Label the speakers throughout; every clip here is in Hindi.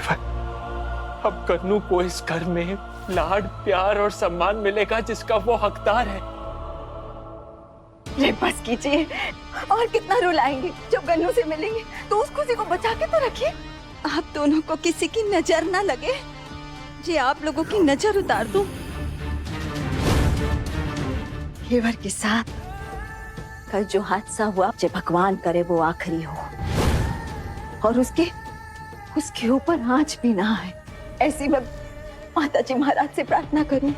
Speaker 1: अब कन्नू को इस घर में लाड प्यार और सम्मान मिलेगा जिसका वो हकदार है।
Speaker 2: ये बस कीजिए, और कितना रुलाएंगे? जब गन्नू से मिलेंगे तो उस खुशी को बचा के तो रखिए। आप दोनों को किसी की नजर ना लगे, ये आप लोगों की नजर उतार दूं। घेवर के साथ कल जो हादसा हुआ, जो भगवान करे वो आखिरी हो और उसके ऊपर आंच भी ना आए, ऐसी मैं माताजी महाराज से प्रार्थना करूं।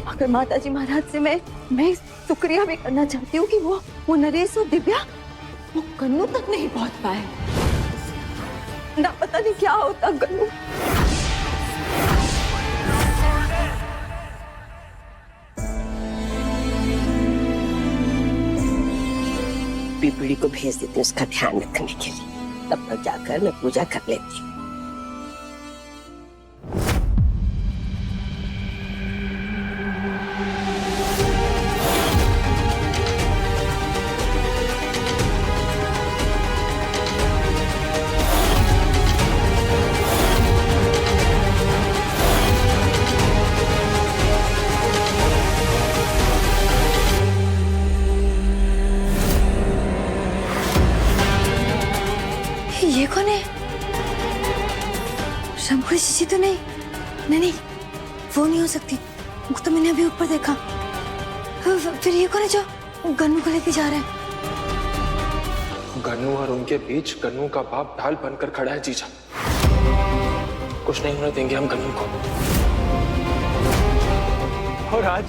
Speaker 2: अगर माताजी महाराज से मैं शुक्रिया भी करना चाहती हूँ कि वो नरेश और दिव्या वो गन्नू तक नहीं पहुंच पाए। ना पता नहीं क्या होता गन्नू।
Speaker 3: पीपड़ी को भेज देती हूँ उसका ध्यान रखने के लिए, तब तक जाकर मैं पूजा कर लेती हूँ।
Speaker 2: ये कौन है? शंभू जी तो नहीं, नहीं वो नहीं हो सकती, वो तो मैंने अभी ऊपर देखा। फिर ये कौन है जो गन्नू को लेके जा रहा है?
Speaker 1: गन्नू और उनके बीच गन्नू का बाप ढाल बनकर खड़ा है जीजा। कुछ नहीं होने देंगे हम गन्नू को। और आज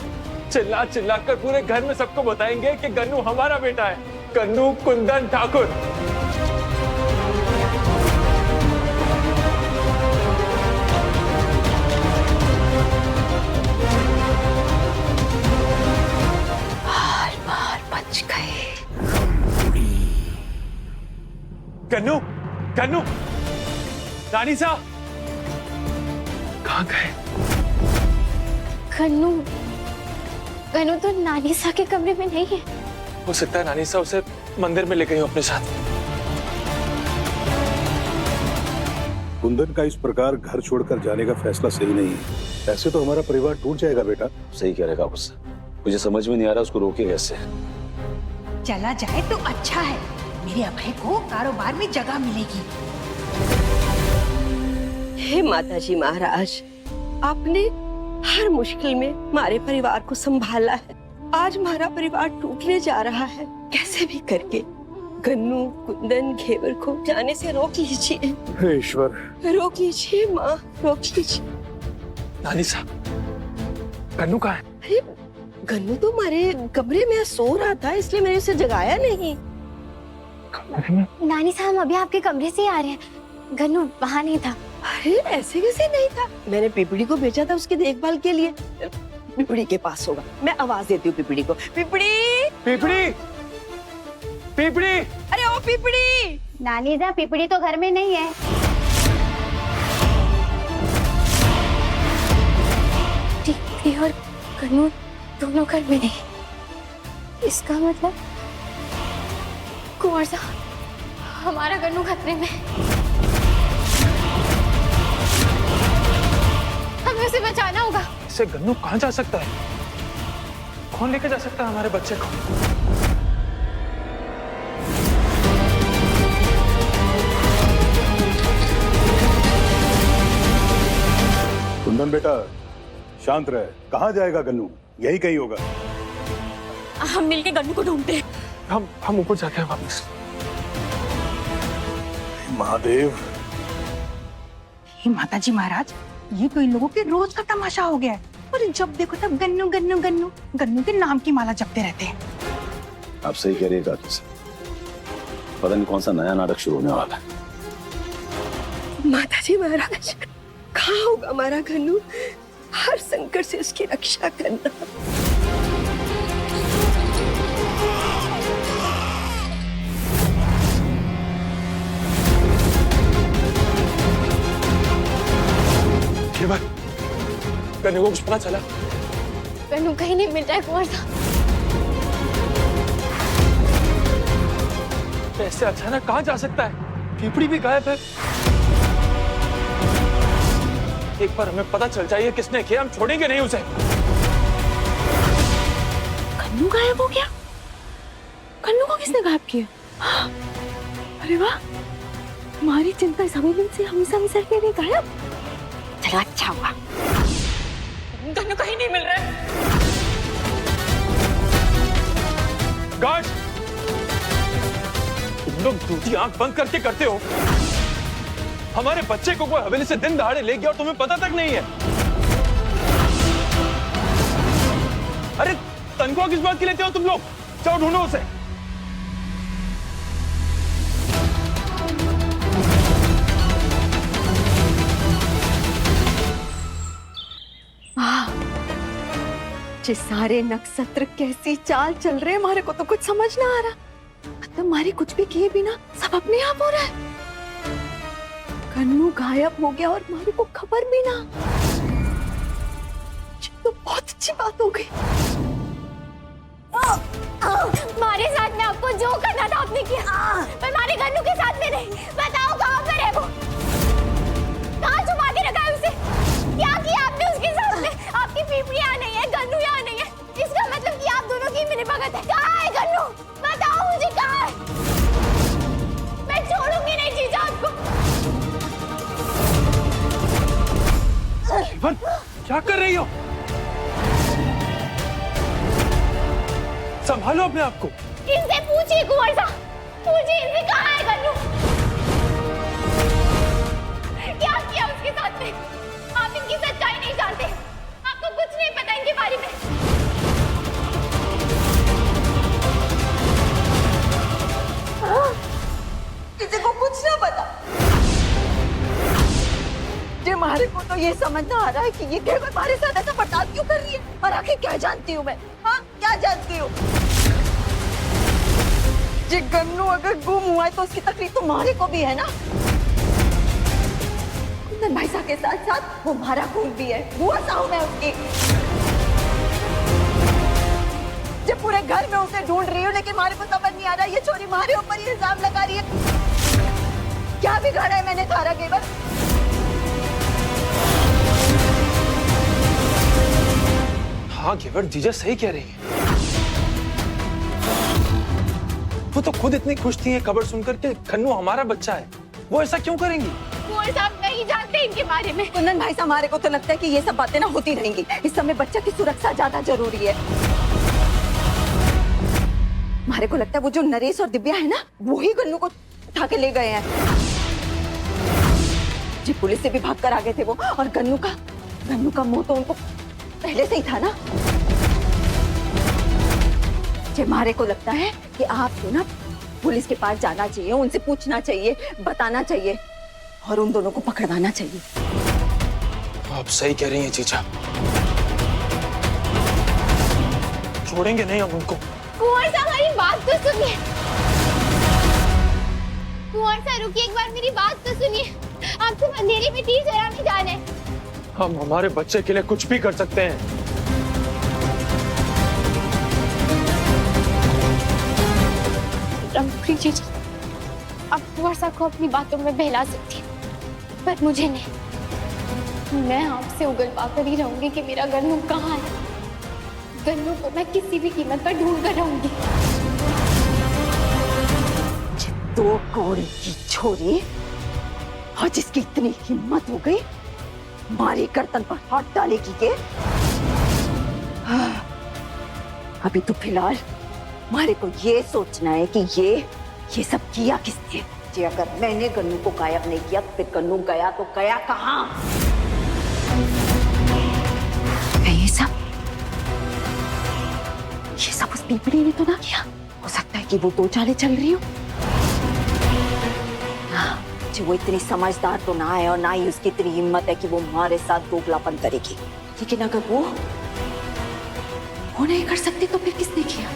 Speaker 1: चिल्ला चिल्ला कर पूरे घर में सबको बताएंगे कि गन्नू हमारा बेटा है, गन्नू कुंदन ठाकुर। गन्नू, गन्नू, रानी साहब कहाँ गए?
Speaker 4: गन्नू तो नानी सा के कमरे में नहीं है।
Speaker 1: हो सकता है नानी साहब उसे मंदिर में ले गई हो अपने साथ।
Speaker 5: कुंदन का इस प्रकार घर छोड़कर जाने का फैसला सही नहीं है। ऐसे तो हमारा परिवार टूट जाएगा बेटा।
Speaker 6: सही कह रहेगा गुस्सा, मुझे समझ में नहीं आ रहा उसको रोके कैसे।
Speaker 7: चला जाए तो अच्छा है, मेरे अभय को कारोबार में जगह मिलेगी।
Speaker 3: हे माताजी महाराज, आपने हर मुश्किल में हमारे परिवार को संभाला है। आज हमारा परिवार टूटने जा रहा है, कैसे भी करके गन्नू कुंदन घेवर को जाने से रोक लीजिए।
Speaker 5: हे ईश्वर,
Speaker 3: रोक लीजिए माँ, रोक लीजिए।
Speaker 1: नानी साहब, गन्नू कहाँ है?
Speaker 3: अरे गन्नू तो हमारे कमरे में सो रहा था, इसलिए मैंने उसे जगाया नहीं।
Speaker 4: नानी साहब अभी आपके कमरे से ही आ रहे हैं, गन्नू वहाँ नहीं था।
Speaker 3: अरे ऐसे कैसे नहीं था? मैंने पिपड़ी को भेजा था उसकी देखभाल के लिए। पिपड़ी के पास होगा, मैं आवाज देती हूँ पिपड़ी को। पिपड़ी,
Speaker 1: पिपड़ी, पिपड़ी।
Speaker 3: अरे ओ पिपड़ी।
Speaker 4: नानी साहब पिपड़ी तो घर में नहीं है। पिपड़ी और गन्नू दोनों घर में नहीं, इसका मतलब कुंवर साहब हमारा गन्नू खतरे में। हमें उसे बचाना होगा।
Speaker 1: इससे गन्नू कहाँ जा सकता है? कौन लेके जा सकता है हमारे बच्चे को?
Speaker 5: कुंदन बेटा शांत रहे। कहाँ जाएगा गन्नू? यही कहीं होगा।
Speaker 2: हम मिलके गन्नू को ढूंढते हैं।
Speaker 1: हम ऊपर जाते हैं वापस।
Speaker 5: महादेव।
Speaker 7: माताजी महाराज, ये तो इन लोगों के रोज का तमाशा हो गया है। और जब देखो तब गन्नू गन्नू गन्नू गन्नू के नाम की माला जपते रहते हैं।
Speaker 6: आप सही कह रही है काकी से, पता नहीं कौन सा नया नाटक शुरू होने वाला है।
Speaker 3: माताजी महाराज, कहाँ होगा हमारा गन्नू? हर संकट से उसकी रक्षा करना।
Speaker 1: गन्नू को कुछ पता चला?
Speaker 4: गन्नू कहीं नहीं मिल रहा है कुंवर साहब।
Speaker 1: ऐसे अचानक कहाँ जा सकता है? पीपड़ी भी गायब है। एक बार हमें पता चल जाए किसने किया, हम छोड़ेंगे नहीं उसे।
Speaker 2: कन्नू गायब हो गया? कन्नू को किसने गायब किया? अरे वाह, हमारी चिंता इस हवेली से हमेशा सर के लिए गायब। चलो अच्छा हुआ।
Speaker 3: कन्नू कहीं नहीं मिल रहा है।
Speaker 1: गार्ड, तुम लोग दूसरी आंख बंद करके करते हो। हमारे बच्चे को कोई हवेली से दिन दहाड़े ले गया और तुम्हें पता तक नहीं है। अरे तनख्वाह किस बात की लेते हो तुम लोग? जाओ ढूंढो उसे।
Speaker 2: ये सारे नक्षत्र कैसी चाल चल रहे हैं, हमारे को तो कुछ समझ ना आ रहा। मतलब हमारे कुछ भी किए बिना सब अपने आप हो रहा है। कन्नू गायब हो गया और हमारे को खबर भी ना। ये तो बहुत अच्छी बात हो गई।
Speaker 4: हमारे साथ में आपको जो करना था आपने किया, पर हमारे गन्नू के साथ में नहीं। बताओ कहाँ पर है वो? कहाँ छुपा के रखा है उसे? क्या किया आपने उसके साथ में? आपकी पीपड़ी यहाँ नहीं है, गन्नू यहाँ नहीं है, इसका मतलब कि आप दोनों की मिलीभगत है। कहाँ है गन्नू? बताओ मुझे कहाँ है? मैं छोड़ूंगी नहीं जीजा आपको।
Speaker 1: जीवन, क्या कर रही हो? संभालो अपने आप को।
Speaker 4: इनसे पूछिए कुंवर साहब, पूछिए इनसे कहाँ है गन्नू? क्या किया उसके साथ में? आप इनकी सच्चाई नहीं जानते, आपको कुछ नहीं पता इनके बारे में।
Speaker 2: किसी को कुछ ना पता। ये हमारे को तो ये समझ ना आ रहा है कि ये केवल हमारे साथ ऐसा बर्ताव क्यों कर रही है। और आखिर क्या जानती हूँ मैं? हाँ, क्या जानती हूँ? ये गन्नू अगर गुम हुआ है तो उसकी तकलीफ तो हमारे को भी है ना। कुंदन भाई साहब के साथ साथ वो हमारा खून भी है। बुआ साहू मैं उसकी। जब पूरे घर में उसे ढूंढ रही हूँ लेकिन हमारे को समझ नहीं आ रहा। ये छोरी हमारे ऊपर ही इल्जाम लगा रही है। क्या बिगाड़ा है मैंने थारा केवल?
Speaker 1: हाँ घेवर, जीजा सही कह रही है। वो तो खुद इतनी खुश थी ये खबर सुनकर के कन्नू हमारा बच्चा है। वो ऐसा क्यों करेंगी?
Speaker 4: कुंवर साहब नहीं जानते इनके बारे में।
Speaker 2: कुंदन भाई साहब, हमारे को तो लगता है कि ये सब बातें ना होती रहेंगी। इस समय बच्चा की सुरक्षा ज्यादा जरूरी है। हमारे को लगता है वो जो नरेश और दिव्या है ना, वो ही गन्नू को उठा के ले गए हैं। जी पुलिस से भी भाग कर आ गए थे वो। और गन्नू का मुंह तो उनको पहले से ही था ना। जी हमारे को लगता है कि आपको ना पुलिस के पास जाना चाहिए, उनसे पूछना चाहिए, बताना चाहिए और उन दोनों को पकड़वाना चाहिए।
Speaker 1: आप सही कह रही हैं जीजा, छोड़ेंगे नहीं हम उनको।
Speaker 4: कुंवर साहब हमारी बात तो सुनिए। कुंवर साहब रुकिए, एक बार मेरी बात तो सुनिए। आप सिर्फ अंधेरे में तीर चलाने जाने।
Speaker 1: हम हमारे बच्चे के लिए कुछ भी कर सकते हैं।
Speaker 4: रंगप्री जी, आप कुंवर साहब को अपनी बातों में बहला सकती हैं, पर मुझे नहीं। मैं आपसे उगलवा कर ही रहूंगी कि मेरा गन्नू कहाँ है। गन्नू को मैं किसी भी कीमत पर ढूंढ कर रहूंगी।
Speaker 2: दो कौड़ी की छोरी और जिसकी इतनी हिम्मत हो गई हमारी गर्दन पर हाथ डालेगी के। अभी तो फिलहाल हमारे को ये सोचना है कि ये सब किया किसने। जी अगर मैंने गन्नू को गायब नहीं किया तो फिर गन्नू गया तो गया कहाँ? ये सब उस पीपड़ी ने तो ना किया। हो सकता है कि वो दो चालें चल रही हो। जी वो इतनी समझदार तो ना है और ना ही उसकी इतनी हिम्मत है कि वो हमारे साथ दोगलापन करेगी। लेकिन अगर वो नहीं कर सकती तो फिर किसने किया?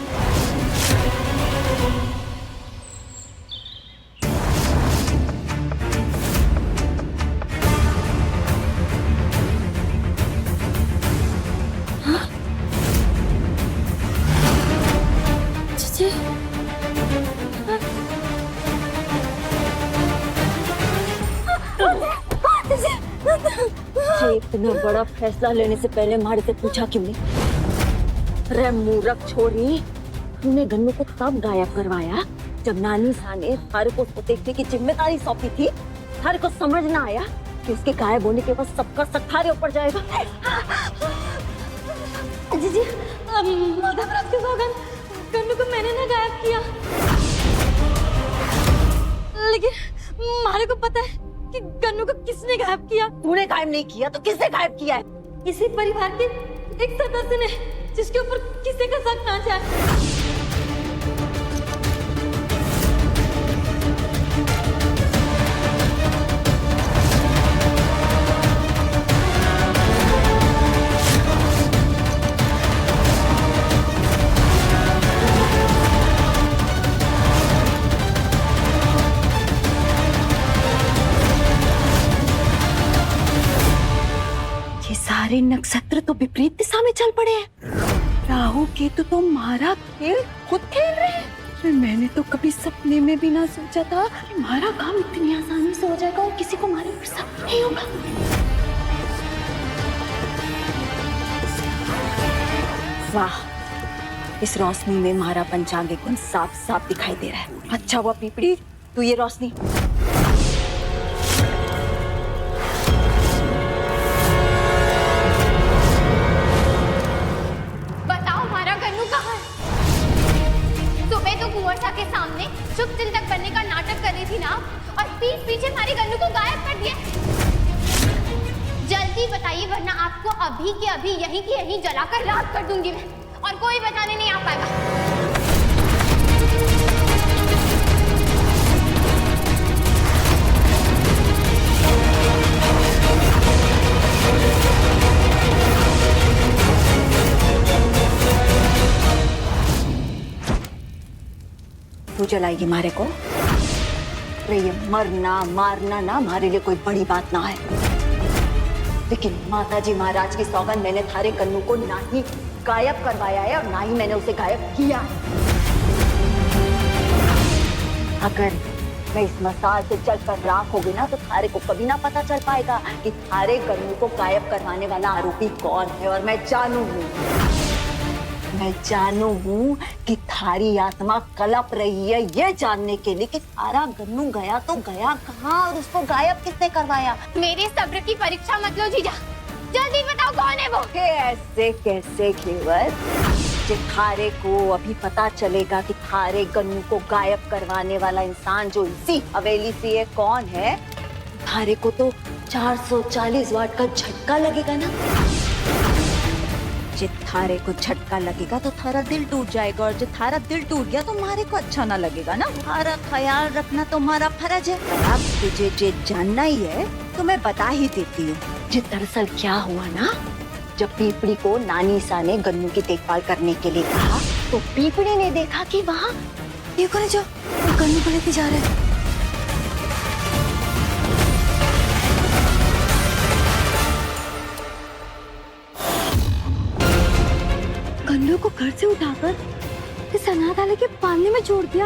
Speaker 2: इतना बड़ा फैसला लेने से पहले मारे से पूछा क्यों नहीं? रे मूर्ख छोरी, तूने गन्नू को तब गायब करवाया जब नानी सा ने थारे को उसको देखने की जिम्मेदारी सौंपी थी। थारे को समझ ना आया कि उसके गायब होने के बाद सबका शक थारे ऊपर जाएगा।
Speaker 4: जी मध्यप्रदेश के सौगंध, गन्नू को मैंने ना गायब किया, लेकिन मारे को पता है कि गन्नू को किसने गायब किया।
Speaker 2: तूने गायब नहीं किया तो किसने गायब किया है?
Speaker 4: इसी परिवार के एक सदस्य ने, जिसके ऊपर किसी का शक ना जाए।
Speaker 2: ये सारे नक्षत्र तो विपरीत दिशा में चल पड़े हैं। राहु केतु तो मारा खेल खुद खेल रहे हैं। फिर मैंने तो कभी सपने में भी ना सोचा था कि हमारा काम इतनी आसानी से हो जाएगा और किसी को मारे पर शक नहीं होगा। वाह, इस रोशनी में हमारा पंचांग एकदम साफ साफ दिखाई दे रहा है। अच्छा हुआ पीपड़ी तू ये रोशनी।
Speaker 4: बताओ हमारा गन्नू कहाँ है? सुबह तो कुंवर सा के सामने शुभ चिंतक बनने का नाटक कर रही थी ना, और पीठ पीछे हमारे गन्नू को गायब कर दिया। जल्दी बताइए, वरना आपको अभी के अभी यहीं की यहीं जलाकर राख कर दूंगी मैं, और कोई बचाने नहीं आ पाएगा।
Speaker 2: तू जलाएगी मारे को? अरे ये मरना मारना ना हमारे लिए कोई बड़ी बात ना है, लेकिन माताजी महाराज की सौगंध, मैंने थारे गन्नू को ना ही गायब करवाया है और ना ही मैंने उसे गायब किया है। अगर मैं इस मसाल से जलकर राख हो गई ना, तो थारे को कभी ना पता चल पाएगा कि थारे गन्नू को गायब करवाने वाला आरोपी कौन है। और मैं जानू हूँ कि थारी आत्मा कलप रही है ये जानने के लिए कि थारा गन्नू गया तो गया कहाँ और उसको गायब किसने करवाया।
Speaker 4: मेरे सब्र की परीक्षा मत लो जीजा, जल्दी बताओ कौन है वो।
Speaker 2: ऐसे कैसे केवल? जे थारे को अभी पता चलेगा कि थारे गन्नू को गायब करवाने वाला इंसान जो इसी हवेली से है कौन है, थारे को तो 440 वाट का झटका लगेगा ना। जे थारे को झटका लगेगा तो थारा दिल टूट जाएगा, और जो थारा दिल टूट गया तो मारे को अच्छा ना लगेगा ना। थारा ख्याल रखना तो हमारा फर्ज है। अब तुझे जे जानना ही है तो मैं बता ही देती हूँ। जे दरअसल क्या हुआ ना, जब पीपड़ी को नानी सा ने गन्नू की देखभाल करने के लिए कहा, तो पीपड़ी ने देखा कि वहाँ ये करे जो गन्नू को लेके जा रहे हैं।
Speaker 4: गन्नू को घर से उठाकर इस अनाथालय के पालने में छोड़ दिया।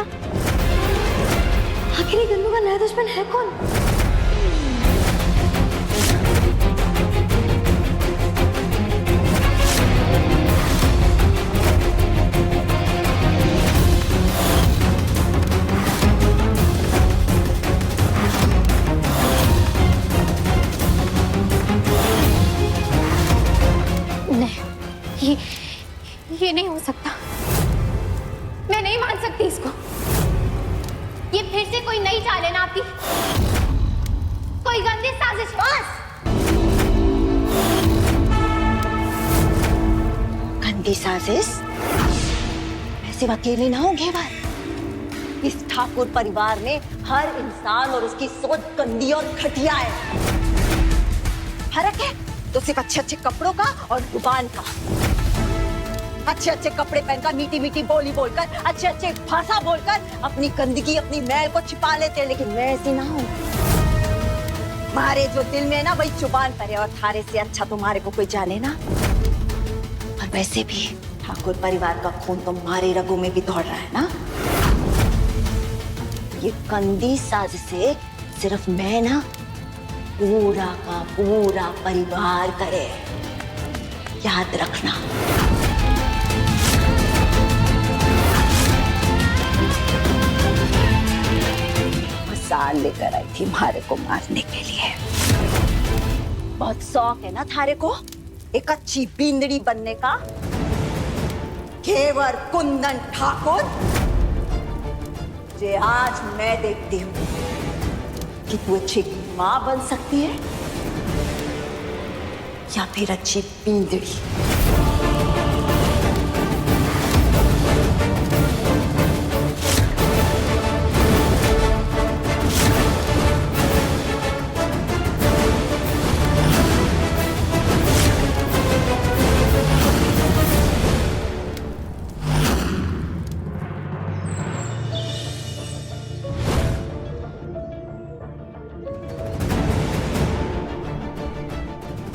Speaker 4: आखिर गन्नू का नया दुश्मन है कौन? नहीं, ये नहीं हो सकता। मैं नहीं मान सकती इसको। ये फिर से कोई नई चाल है ना आपकी, कोई गंदी साजिश। बस
Speaker 2: गंदी साजिश? मैं सिर्फ अकेले ना हूँ घेवर। इस ठाकुर परिवार में हर इंसान और उसकी सोच गंदी और घटिया है। फर्क है तो सिर्फ अच्छे अच्छे कपड़ों का और जुबान का। अच्छे अच्छे कपड़े पहनकर, मीठी मीठी बोली बोलकर, अच्छे अच्छे भाषा बोलकर अपनी गंदगी, अपनी मैल को छिपा लेते हैं। लेकिन मैं ऐसी ना हूँ। मारे जो दिल में है ना वही जुबान पर है, और थारे से अच्छा तुम्हारे को कोई जाने ना। और वैसे भी ठाकुर परिवार का खून तो हमारे रगों में भी दौड़ रहा है ना। ये गंदी साजिश से सिर्फ मैं ना पूरा का पूरा परिवार करे, याद रखना। मसाल लेकर आई थी मारे को मारने के लिए। बहुत शौक है ना थारे को एक अच्छी बिंदड़ी बनने का। घेवर कुंदन ठाकुर, जे आज मैं देखती हूँ कि तू अच्छी माँ बन सकती है या फिर अच्छी बिंदड़ी।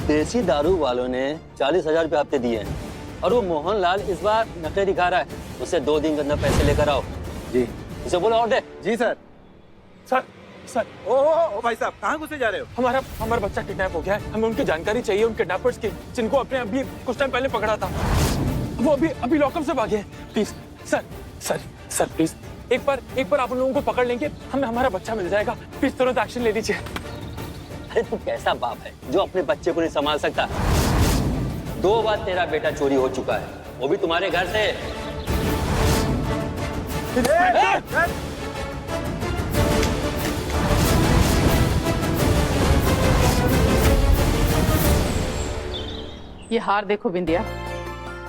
Speaker 8: देसी दारू वालों ने 40,000 रुपए हफ्ते दिए हैं और वो मोहनलाल इस बार नकली दिखा रहा है। उसे 2 दिन के अंदर पैसे लेकर आओ।
Speaker 6: जी
Speaker 8: उसे बोलो और दे।
Speaker 6: जी सर।
Speaker 1: सर सर
Speaker 6: ओ भाई साहब, कहाँ घुसे जा रहे हो?
Speaker 1: हमारा बच्चा किडनैप हो गया है। हमें उनकी जानकारी चाहिए, उन किडनैपर्स की, जिनको अपने अभी कुछ टाइम पहले पकड़ा था। वो अभी लॉकअप से भागे हैं। प्लीज सर प्लीज एक बार आप उन लोगों को पकड़ लेंगे, हमें हमारा बच्चा मिल जाएगा। प्लीज तुरंत एक्शन ले लीजिए।
Speaker 8: अरे तू कैसा बाप है जो अपने बच्चे को नहीं संभाल सकता? 2 बार तेरा बेटा चोरी हो चुका है, वो भी तुम्हारे घर से।
Speaker 9: ये हार देखो बिंदिया,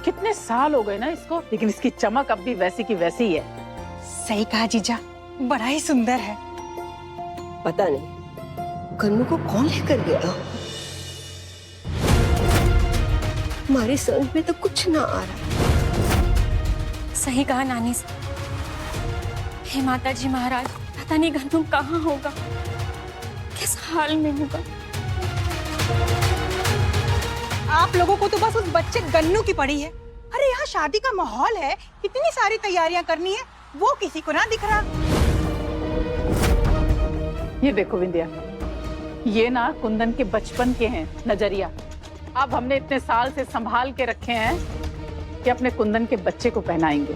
Speaker 9: कितने साल हो गए ना इसको, लेकिन इसकी चमक अब भी वैसी की वैसी ही है।
Speaker 7: सही कहा जीजा, बड़ा ही सुंदर है।
Speaker 3: पता नहीं गन्नू को कौन लेकर गया। हमारे समझ में तो कुछ ना आ रहा।
Speaker 4: सही कहा नानी से। हे माता जी महाराज, पता नहीं गन्नू कहाँ होगा, किस हाल में होगा।
Speaker 7: आप लोगों को तो बस उस बच्चे गन्नू की पड़ी है। अरे यहाँ शादी का माहौल है, इतनी सारी तैयारियां करनी है, वो किसी को ना दिख रहा।
Speaker 9: ये देखो बिंदिया, ये ना कुंदन के बचपन के हैं नजरिया। अब हमने इतने साल से संभाल के रखे हैं कि अपने कुंदन के बच्चे को पहनाएंगे।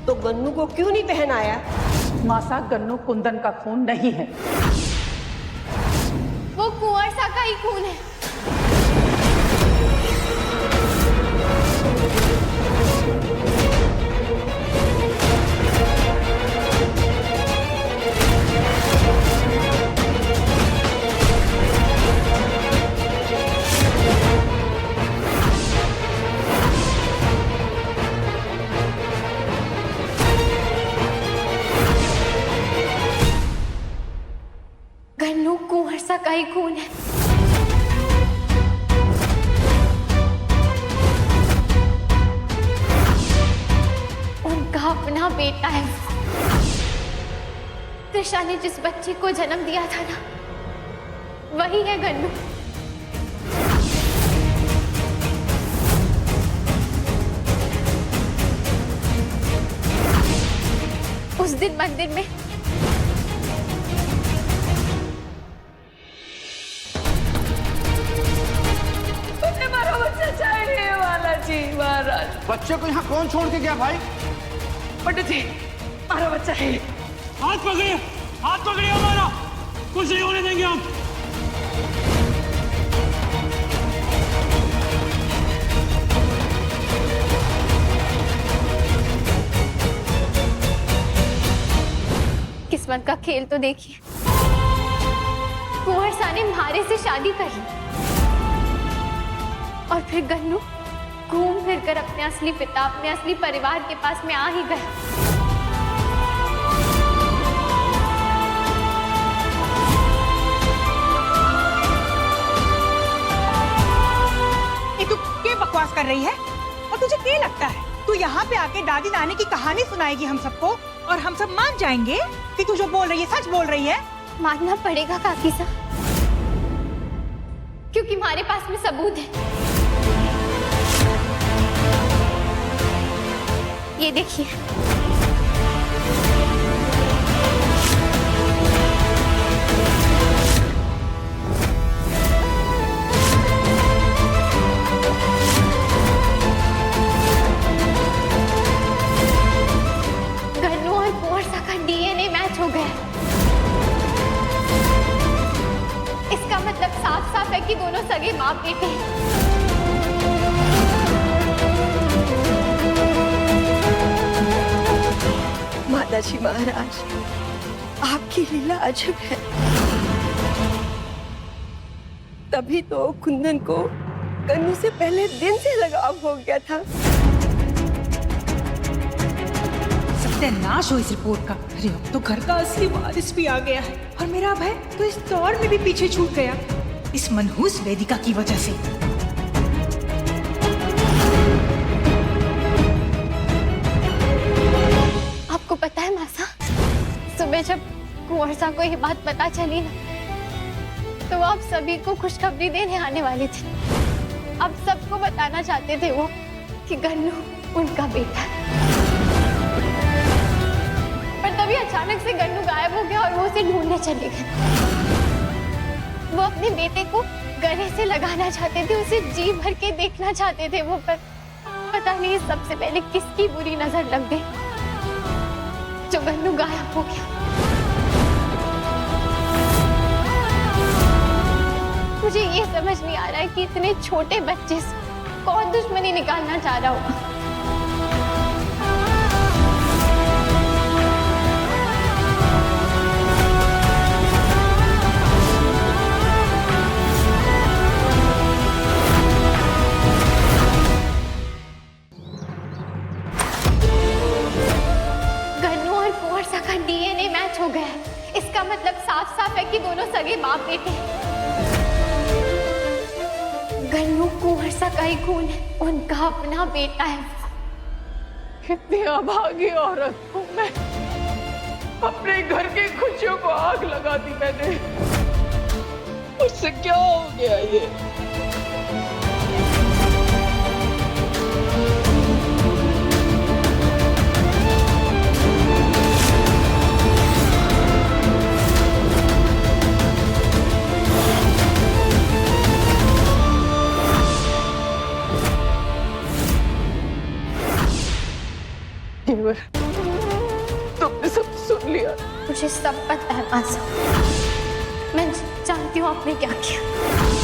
Speaker 3: तो गन्नू को क्यों नहीं पहनाया?
Speaker 9: मासा, गन्नू कुंदन का खून नहीं है।
Speaker 4: वो कुंवर सा का ही खून है। गन्नू कुंवर सा का ही खून है। उनका अपना बेटा है। त्रिशा ने जिस बच्चे को जन्म दिया था ना, वही है गन्नू। उस दिन मंदिर में
Speaker 10: बच्चे को यहाँ कौन छोड़ के गया भाई?
Speaker 9: पंडित जी, हमारा बच्चा है।
Speaker 10: हाथ पकड़िए हमारा, कुछ नहीं होने देंगे हम।
Speaker 4: किस्मत का खेल तो देखिए, कुंवर सा ने म्हारे से शादी कर ली और फिर गन्नू घूम फिर कर अपने असली पिता, अपने असली परिवार के पास में आ ही गया।
Speaker 7: ये तू क्या बकवास कर रही है? और तुझे क्या लगता है तू यहाँ पे आके दादी नानी की कहानी सुनाएगी हम सबको और हम सब मान जाएंगे कि तू जो बोल रही है सच बोल रही है?
Speaker 4: मानना पड़ेगा काकी साहब, क्योंकि हमारे पास में सबूत है। ये देखिए, साफ है कि दोनों सगे बाप बेटे हैं।
Speaker 3: माताजी महाराज, आपकी लीला अजब है। तभी तो कुंदन को गन्नू से पहले दिन से लगाव हो गया था।
Speaker 7: सत्यानाश हो इस रिपोर्ट का। अरे अब तो घर का असली वारिस भी आ गया है और मेरा भय तो इस दौर में भी पीछे छूट गया, इस मनहूस वेदिका की वजह से।
Speaker 4: आपको पता है मासा, सुबह जब कुंवर साहब को ये बात पता चली ना, तो वो आप सभी को खुशखबरी देने आने वाले थे। आप सबको बताना चाहते थे वो कि गन्नू उनका बेटा है। पर तभी अचानक से गन्नू गायब हो गया और वो उसे ढूंढने चले गए। वो अपने बेटे को गले से लगाना चाहते थे, उसे जी भर के देखना चाहते थे वो, पर पता नहीं सबसे पहले किसकी बुरी नजर लग गई जो गन्नू गायब हो गया। मुझे ये समझ नहीं आ रहा है कि इतने छोटे बच्चे से कौन दुश्मनी निकालना चाह रहा होगा। गन्नू और कुंवर सा का डीएनए मैच हो गया है। इसका मतलब साफ साफ है कि दोनों सगे बाप बेटे हैं। गन्नू कुंवर सा का ही खून है, उनका अपना बेटा है।
Speaker 9: कितनी अभागी औरत हूँ मैं, अपने घर की खुशियों को आग लगा दी मैंने। उससे क्या हो गया ये? तुमने सब सुन लिया?
Speaker 4: मुझे सब पता है मासा, मैं जानती हूँ आपने क्या किया।